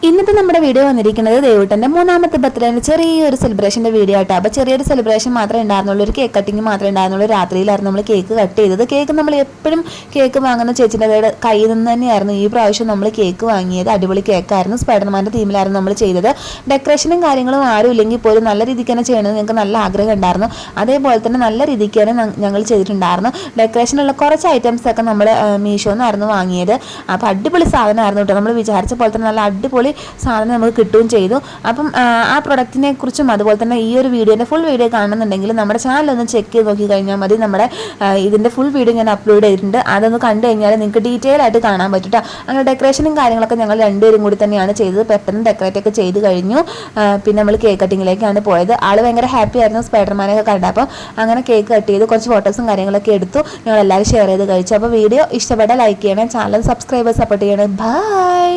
ഇന്നത്തെ നമ്മുടെ വീഡിയോ വന്നിരിക്കുന്നത് ദേവുട്ടൻ്റെ മൂന്നാമത്തെ ബർത്ത്ഡേൻ്റെ ചെറിയൊരു സെലിബ്രേഷൻ്റെ വീഡിയോ ആട്ടോ. അപ്പോൾ ചെറിയൊരു സെലിബ്രേഷൻ മാത്രമേ ഉണ്ടായിരുന്നുള്ളൂ, ഒരു കേക്ക് കട്ടിങ് മാത്രമേ ഉണ്ടായിരുന്നുള്ളൂ. രാത്രിയിലായിരുന്നു നമ്മൾ കേക്ക് കട്ട് ചെയ്തത്. കേക്ക് നമ്മൾ എപ്പോഴും കേക്ക് വാങ്ങുന്ന ചേച്ചിൻ്റെ കയ്യിൽ നിന്ന് തന്നെയായിരുന്നു ഈ പ്രാവശ്യം നമ്മൾ കേക്ക് വാങ്ങിയത്. അടിപൊളി കേക്കായിരുന്നു, സ്പൈഡർമാൻ്റെ തീമിലായിരുന്നു നമ്മൾ ചെയ്തത്. ഡെക്കറേഷനും കാര്യങ്ങളും ആരും ഇല്ലെങ്കിൽ പോലും നല്ല രീതിക്ക് തന്നെ ചെയ്യണമെന്ന് ഞങ്ങൾക്ക് നല്ല ആഗ്രഹം ഉണ്ടായിരുന്നു. അതേപോലെ തന്നെ നല്ല രീതിക്ക് തന്നെ ഞങ്ങൾ ചെയ്തിട്ടുണ്ടായിരുന്നു. ഡെക്കറേഷനുള്ള കുറച്ച് ഐറ്റംസ് ഒക്കെ നമ്മൾ മീഷോന്നായിരുന്നു വാങ്ങിയത്. അപ്പോൾ അടിപൊളി സാധനമായിരുന്നു കേട്ടോ. നമ്മൾ വിചാരിച്ച പോലെ തന്നെ നല്ല അടിപൊളി സാധനം നമുക്ക് കിട്ടുകയും ചെയ്തു. അപ്പം ആ പ്രൊഡക്റ്റിനെ കുറിച്ചും അതുപോലെ തന്നെ ഈ ഒരു വീഡിയോൻ്റെ ഫുൾ വീഡിയോ കാണുന്നുണ്ടെങ്കിൽ നമ്മുടെ ചാനലൊന്ന് ചെക്ക് ചെയ്ത് നോക്കി കഴിഞ്ഞാൽ മതി. നമ്മുടെ ഇതിൻ്റെ ഫുൾ വീഡിയോ ഞാൻ അപ്ലോഡ് ചെയ്തിട്ടുണ്ട്. അതൊന്ന് കണ്ടു കഴിഞ്ഞാൽ നിങ്ങൾക്ക് ഡീറ്റെയിൽ ആയിട്ട് കാണാൻ പറ്റും. അങ്ങനെ ഡെക്കറേഷനും കാര്യങ്ങളൊക്കെ ഞങ്ങൾ രണ്ടുപേരും കൂടി തന്നെയാണ് ചെയ്തത്. പെട്ടെന്ന് ഡെക്കറേറ്റ് ഒക്കെ ചെയ്ത് കഴിഞ്ഞു. പിന്നെ നമ്മൾ കേക്ക് കട്ടിങ്ങിലേക്കാണ് പോയത്. ആൾ ഭയങ്കര ഹാപ്പി ആയിരുന്നു സ്പൈഡർമാനൊക്കെ കണ്ടപ്പോൾ. അങ്ങനെ കേക്ക് കട്ട് ചെയ്ത് കുറച്ച് ഫോട്ടോസും കാര്യങ്ങളൊക്കെ എടുത്തു. ഞങ്ങൾ എല്ലാവരും ഷെയർ ചെയ്ത് കഴിച്ചു. അപ്പോൾ വീഡിയോ ഇഷ്ടപ്പെട്ടാൽ ലൈക്ക് ചെയ്യണേ, ചാനൽ സബ്സ്ക്രൈബ് സപ്പോർട്ട് ചെയ്യണേ. ബൈ.